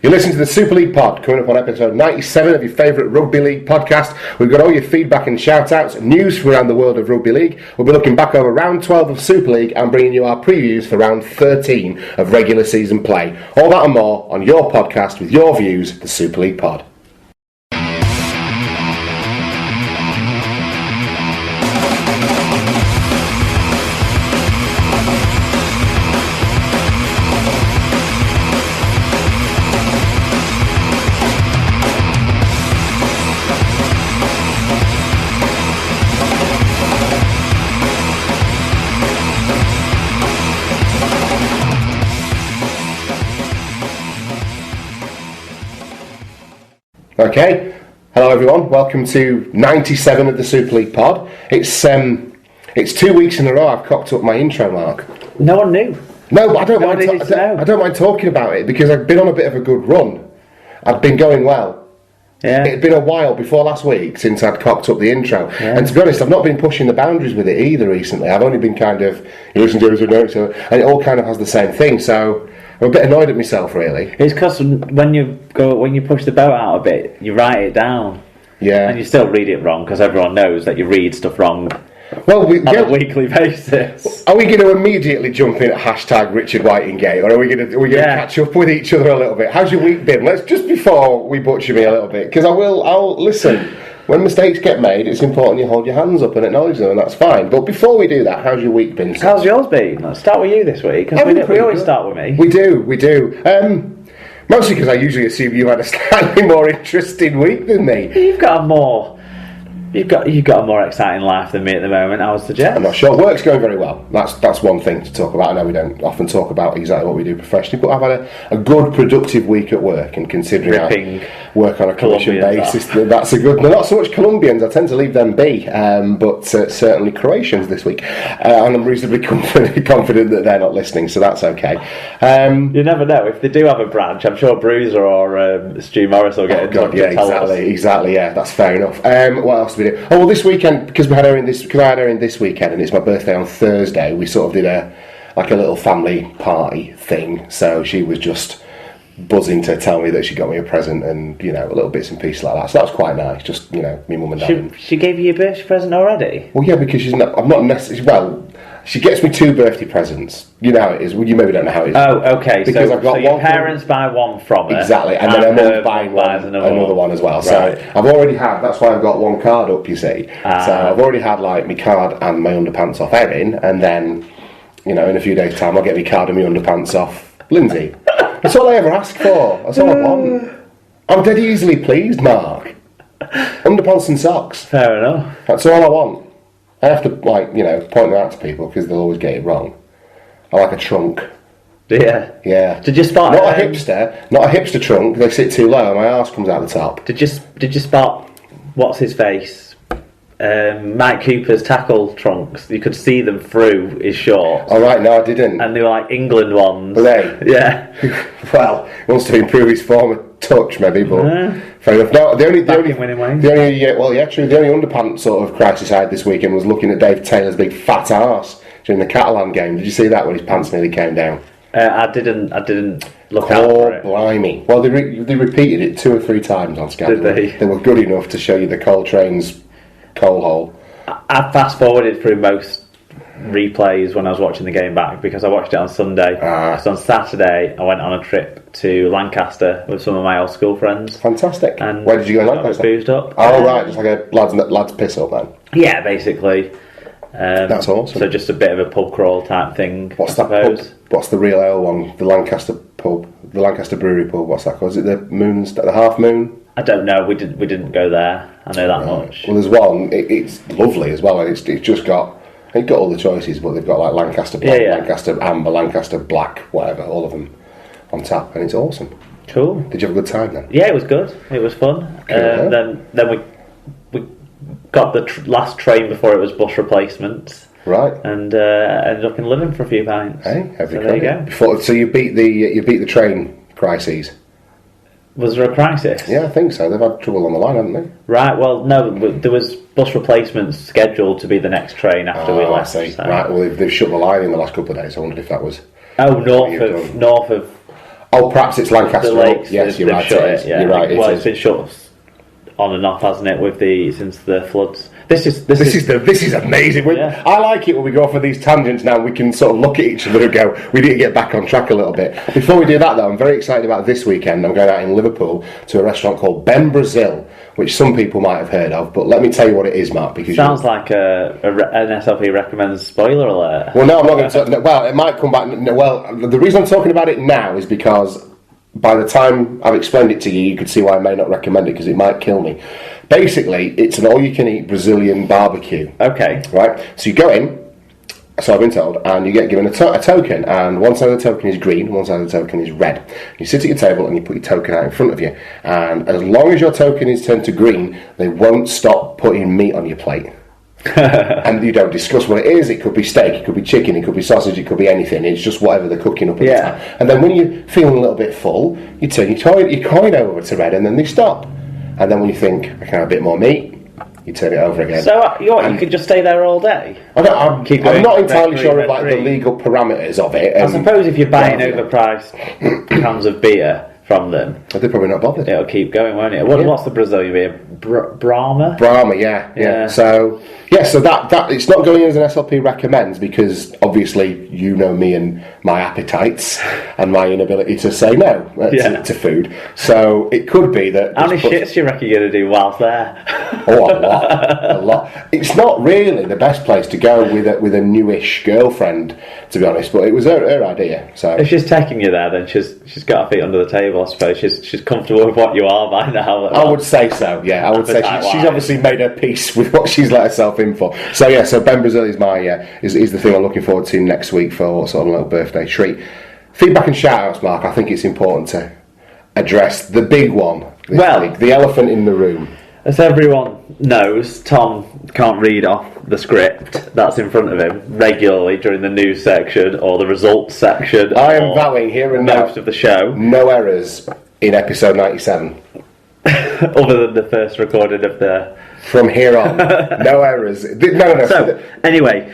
You're listening to the Super League Pod, coming up on episode 97 of your favourite Rugby League podcast. We've got all your feedback and shout-outs, news from around the world of Rugby League. We'll be looking back over round 12 of Super League and bringing you our previews for round 13 of regular season play. All that and more on your podcast with your views, the Super League Pod. Okay, hello everyone, welcome to 97 of the Super League Pod. It's 2 weeks in a row I've cocked up my intro, Mark. No one knew. No, but I don't mind talking about it because I've been on a bit of a good run. I've been going well. Yeah. It'd been a while before last week since I'd cocked up the intro. Yeah. And to be honest, I've not been pushing the boundaries with it either recently. I've only been kind of, you listen to it, and it all kind of has the same thing, so I'm a bit annoyed at myself, really. It's because when you push the boat out a bit, you write it down. Yeah. And you still read it wrong because everyone knows that you read stuff wrong. Well, on a weekly basis. Are we going to immediately jump in at hashtag Richard Whitingate, or are we going to catch up with each other a little bit? How's your week been? Let's just before we butcher me a little bit, because I'll listen. When mistakes get made, it's important you hold your hands up and acknowledge them, and that's fine. But before we do that, how's your week been? How's yours been? Let's start with you this week, because we always start with me. We do. Mostly because I usually assume you had a slightly more interesting week than me. You've got a more exciting life than me at the moment, I would suggest. I'm not sure. Work's going very well. That's one thing to talk about. I know we don't often talk about exactly what we do professionally, but I've had a good, productive week at work, and considering I work on a commission basis, that's a good... Not so much Colombians, I tend to leave them be, but certainly Croatians this week, and I'm reasonably confident that they're not listening, so that's okay. You never know. If they do have a branch, I'm sure Bruiser or Stu Morris will get in touch and tell us. Exactly, yeah, that's fair enough. What else did we do? Oh, well, this weekend, because I had her in this weekend, and it's my birthday on Thursday, we sort of did a little family party thing, so she was just buzzing to tell me that she got me a present and, little bits and pieces like that, so that was quite nice, just, me mum and dad. She gave you your birthday present already? Well, yeah, because I'm not necessarily, she gets me 2 birthday presents. You know how it is. Well, you maybe don't know how it is. Oh, okay. Because I've got your parents buy one from her. Exactly, and then her mum's buying another one as well. Right. So I've already had, that's why I've got one card up, you see. So I've already had my card and my underpants off Erin, and then, in a few days' time I'll get my card and my underpants off Lindsay. That's all I ever ask for. That's all I want. I'm dead easily pleased, Mark. Underpants and socks. Fair enough. That's all I want. I have to, point them out to people because they'll always get it wrong. I like a trunk. Yeah. Yeah. Did you spot... Not a hipster trunk. They sit too low and my arse comes out the top. Did you spot, what's his face? Mike Cooper's tackle trunks. You could see them through his shorts. Oh, right, no, I didn't. And they were like England ones. Were they? Yeah. Well, he wants to improve his form of touch, maybe, but fair enough. No, the only underpants sort of crisis I had this weekend was looking at Dave Taylor's big fat arse during the Catalan game. Did you see that when his pants nearly came down? I didn't look out for it. Blimey. Well, they repeated it 2 or 3 times on Sky. Did they? They were good enough to show you the Coltrane's coal hole. I fast forwarded through most replays when I was watching the game back because I watched it on Sunday. So on Saturday I went on a trip to Lancaster with some of my old school friends. Fantastic. And where did you go in Lancaster? Boozed up. Oh, right, just like a lads piss up then. Yeah, basically. That's awesome. So just a bit of a pub crawl type thing. What's that pub? What's the real ale one? The Lancaster pub, the Lancaster Brewery pub. What's that called? Is it the Half Moon? I don't know. We didn't go there. I know that much. Well, there's one. It's lovely as well, and it's just got. They've got all the choices, but they've got Lancaster Black, Lancaster Amber, Lancaster Black, whatever, all of them on tap, and it's awesome. Cool. Did you have a good time then? Yeah, it was good. It was fun. Cool, then we got the last train before it was bus replacements. Right. And ended up in Living for a few pints. Hey, so there you go. So you beat the train crises. Was there a crisis? Yeah, I think so. They've had trouble on the line, haven't they? Right, well, no, there was bus replacements scheduled to be the next train after we left. I see. So. Right, well, they've shut the line in the last couple of days. I wondered if that was... Oh, north of... Oh, perhaps it's Lancaster. The lakes. Yes, you're right. It, yeah. You're right. It's been shut on and off, hasn't it, since the floods. This is amazing. Yeah. I like it when we go off of these tangents now. We can sort of look at each other and go, we need to get back on track a little bit. Before we do that, though, I'm very excited about this weekend. I'm going out in Liverpool to a restaurant called Ben Brazil, which some people might have heard of. But let me tell you what it is, Mark. Because sounds like an SLP recommends spoiler alert. Well, no, I'm not going to. Well, it might come back. Well, the reason I'm talking about it now is because by the time I've explained it to you, you could see why I may not recommend it, because it might kill me. Basically, it's an all-you-can-eat Brazilian barbecue. Okay. Right? So you go in, so I've been told, and you get given a token, and one side of the token is green, one side of the token is red. You sit at your table and you put your token out in front of you, and as long as your token is turned to green, they won't stop putting meat on your plate. And you don't discuss what it is. It could be steak, it could be chicken, it could be sausage, it could be anything. It's just whatever they're cooking up at the time. And then when you're feeling a little bit full, you turn your coin over to red, and then they stop. And then when you think, I can have a bit more meat, you turn it over again. So you could just stay there all day? I'm not entirely sure of the legal parameters of it. I suppose if you're buying overpriced cans of beer from them, they're probably not bothered. It'll keep going, won't it? What's the Brazilian beer? Brahma? Brahma, yeah. So that it's not going as an SLP recommends, because obviously you know me and my appetites and my inability to say no to food. So it could be that. How many shits do you reckon you're going to do whilst there? Oh, a lot. It's not really the best place to go with a newish girlfriend, to be honest. But it was her idea. So if she's taking you there, then she's got her feet under the table. I suppose she's comfortable with what you are by now. I would say so. Yeah, I would say she's obviously made her peace with what she's let herself in for. So so Ben Brazil is my is the thing I'm looking forward to next week for sort of a little birthday treat. Feedback and shout outs, Mark. I think it's important to address the big one this week, the elephant in the room. As everyone knows, Tom can't read off the script that's in front of him regularly during the news section or the results section. I am vowing here and now most of the show. No errors in episode 97. Other than the first recording of the... From here on, no errors. No. So, anyway,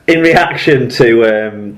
in reaction to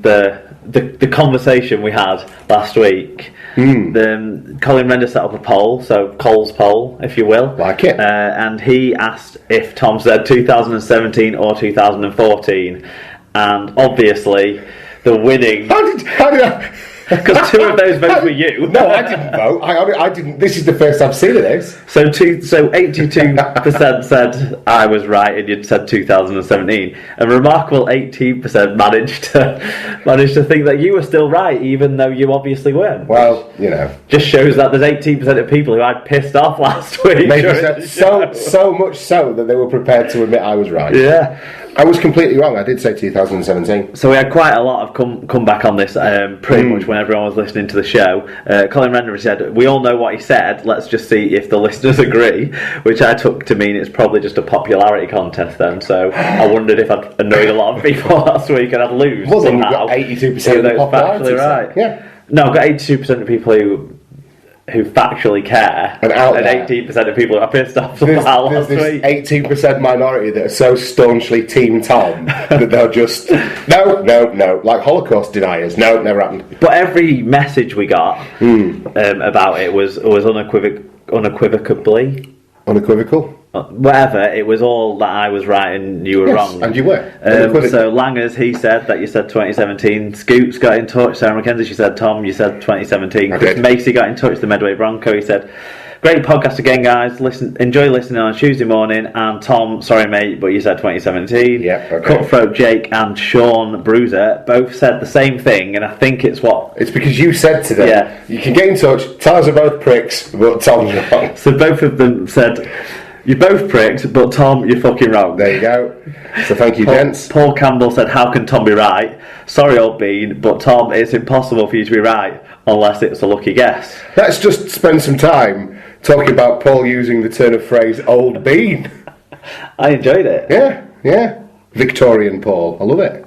the conversation we had last week, Colin Render set up a poll, so Cole's poll, if you will. Like it. And he asked if Tom said 2017 or 2014, and obviously the winning... How did I... Because two of those votes were you. No, I didn't vote. I didn't. This is the first I've seen of this. So 82% said I was right, and you'd said 2017. A remarkable 18% managed to think that you were still right, even though you obviously weren't. Well, just shows that there's 18% of people who I'd pissed off last week. Maybe so much so that they were prepared to admit I was right. Yeah. I was completely wrong. I did say 2017. So we had quite a lot of come back on this pretty much when everyone was listening to the show. Colin Render said, we all know what he said, let's just see if the listeners agree, which I took to mean it's probably just a popularity contest then. So I wondered if I'd annoyed a lot of people last week and I'd lose. Well, then you've got 82% of the popularity. Right. Yeah. No, I've got 82% of people who factually care, and 18% of people are pissed off about last week. 18% minority that are so staunchly Team Tom that they'll just no, like Holocaust deniers. No, never happened. But every message we got about it was unequivocally. Unequivocal? Whatever, it was all that I was right and you were wrong. And you were. So Langers, he said that you said 2017. Scoops got in touch. Sarah McKenzie, she said, Tom, you said 2017. Chris Macy got in touch, the Medway Bronco. He said, great podcast again, guys. Enjoy listening on a Tuesday morning. And Tom, sorry mate, but you said 2017. Yeah, okay. Cutthroat Jake and Sean Bruiser both said the same thing, and I think it's because you said to them, you can get in touch, tell us about pricks, but Tom's wrong. So both of them said, you're both pricks, but Tom, you're fucking wrong. There you go. So thank you, gents. Paul Campbell said, how can Tom be right? Sorry, old bean, but Tom, it's impossible for you to be right unless it's a lucky guess. Let's just spend some time talking about Paul using the turn of phrase old bean. I enjoyed it. Yeah. Victorian Paul. I love it.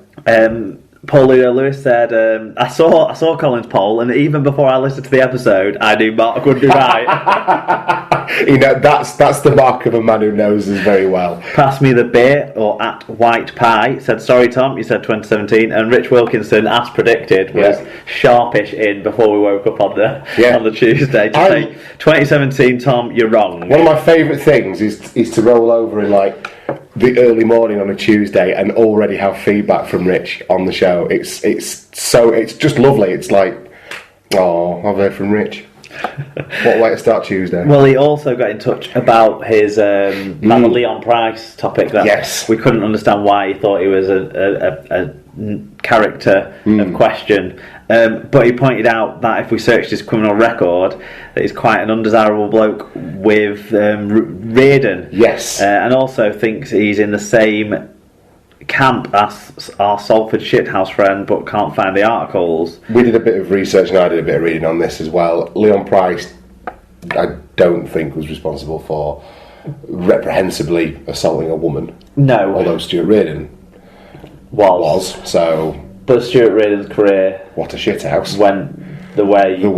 Paul Lewis said, I saw Colin's poll, and even before I listened to the episode, I knew Mark would be right. You know, that's the mark of a man who knows us very well. Pass me the beer, or at White Pie said, sorry Tom, you said 2017, and Rich Wilkinson, as predicted, was sharpish in before we woke up on the Tuesday to say 2017, Tom, you're wrong. One of my favourite things is to roll over in like the early morning on a Tuesday and already have feedback from Rich on the show. It's just lovely. It's like, oh, I've heard from Rich. What way to start Tuesday? Well, he also got in touch about his the Leon Price topic. That we couldn't understand why he thought he was a character of question. But he pointed out that if we searched his criminal record, that he's quite an undesirable bloke with Reardon. Yes. And also thinks he's in the same camp as our Salford shithouse friend, but can't find the articles. We did a bit of research and I did a bit of reading on this as well. Leon Price, I don't think was responsible for reprehensibly assaulting a woman. No. Although Stuart Reardon was. So... But Stuart Reardon's career... What a shithouse. Went the way you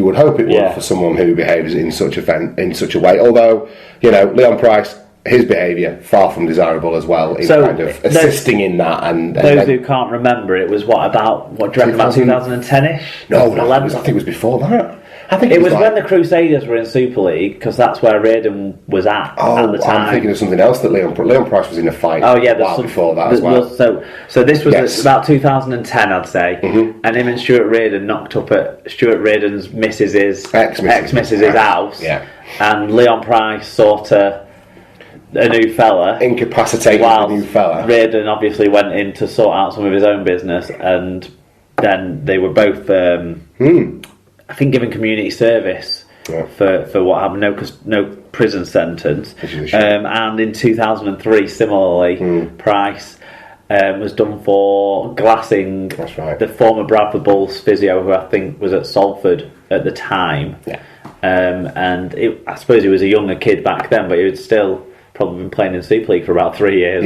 would hope it would for someone who behaves in such a way. Although, you know, Leon Price, his behaviour, far from desirable as well, in kind of assisting in that. And those who can't remember, it was what do you reckon, about 2010-ish? No, I think it was before that. I think it was when the Crusaders were in Super League, because that's where Reardon was at the time. I'm thinking of something else that Leon Price was in a fight before that as well. So this was about 2010, I'd say, and him and Stuart Reardon knocked up at Stuart Reardon's ex-missus's house, and Leon Price sought a new fella, incapacitated a new fella. Reardon obviously went in to sort out some of his own business, and then they were both I think given community service for what happened, no prison sentence. And in 2003, similarly, Price was done for glassing the former Bradford Bulls physio, who I think was at Salford at the time. And I suppose he was a younger kid back then, but he was still probably been playing in Super League for about 3 years.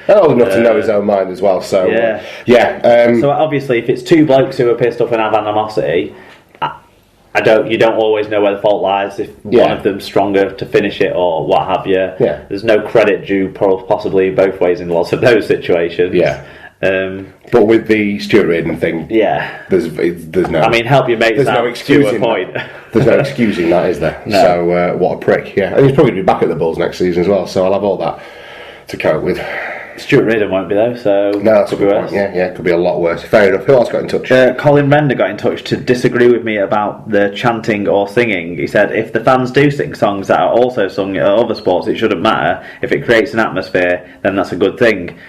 Old enough to know his own mind as well. So so obviously, if it's two blokes who are pissed off and have animosity, you don't always know where the fault lies. If one of them's stronger to finish it or what have you, there's no credit due possibly both ways in lots of those situations. But with the Stuart Reardon thing, there's no. I mean, help your mates out. Excusing point. There's no excusing that, is there? No. So what a prick! Yeah, and he's probably going to be back at the Bulls next season as well. So I'll have all that to cope with. Stuart Reardon won't be though, so no, that's could be worse. Yeah, could be a lot worse. Fair enough. Who else got in touch? Colin Render got in touch to disagree with me about the chanting or singing. He said, if the fans do sing songs that are also sung at other sports, it shouldn't matter. If it creates an atmosphere, then that's a good thing.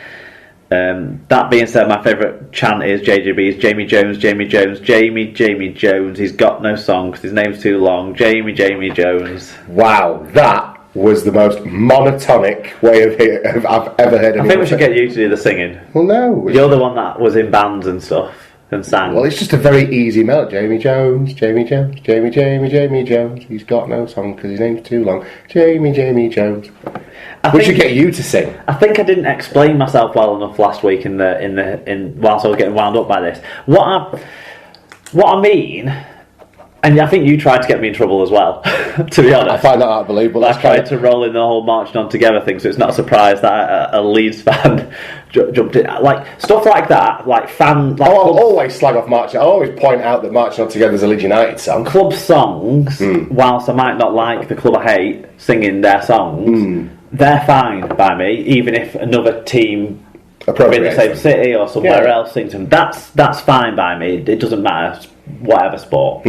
That being said, my favourite chant is JJB's Jamie Jones, Jamie Jones, Jamie Jones. He's got no song because his name's too long. Jamie Jones. Wow, that was the most monotonic way of I've ever heard. I think we should get you to do the singing. Well, no, you're the one that was in bands and stuff and sang. Well, it's just a very easy melody. Jamie Jones, Jamie Jones, Jamie Jones. He's got no song because his name's too long. Jamie Jones. We should get you to sing. I think I didn't explain myself well enough last week whilst I was getting wound up by this. What I mean. And I think you tried to get me in trouble as well, to be honest. I find that unbelievable. I tried to roll in the whole marching on together thing, so it's not a surprise that a Leeds fan jumped in. Like, stuff like that, like fan... Like I'll always slag off marching. I'll always point out that Marching On Together is a Leeds United song. Club songs, whilst I might not like the club I hate singing their songs, they're fine by me, even if another team... in the same city or somewhere else sings them. That's fine by me. It doesn't matter, whatever sport.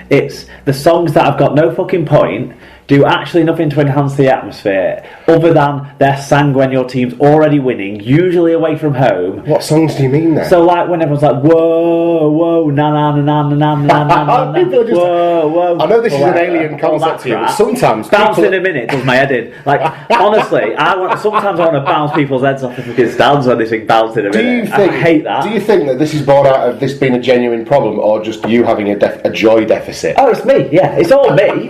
It's the songs that have got no fucking point, do actually nothing to enhance the atmosphere other than they're sang when your team's already winning, usually away from home. What songs do you mean then? So like when everyone's like, whoa, whoa, na na na na na na na na, whoa, whoa. I know this is an alien concept to you, but sometimes bounce in a minute does my head in. Like honestly, sometimes I want to bounce people's heads off the fucking stands when they sing bounce in a minute. I hate that. Do you think that this is born out of this being a genuine problem or just you having a joy deficit? Oh, it's me, yeah. It's all me.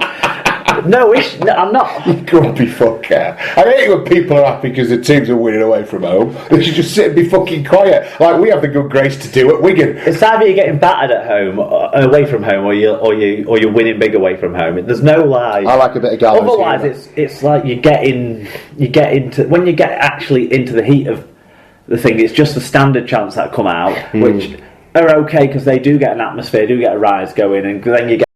No, I'm not. You grumpy fucker. I hate it when people are happy because the teams are winning away from home. They should just sit and be fucking quiet. Like we have the good grace to do at Wigan. It's either you're getting battered at home, away from home, or you're winning big away from home. There's no lie. I like a bit of gallows. Otherwise, it's like you get into when you get actually into the heat of the thing. It's just the standard chants that come out, which are okay because they do get an atmosphere, do get a rise going, and then you get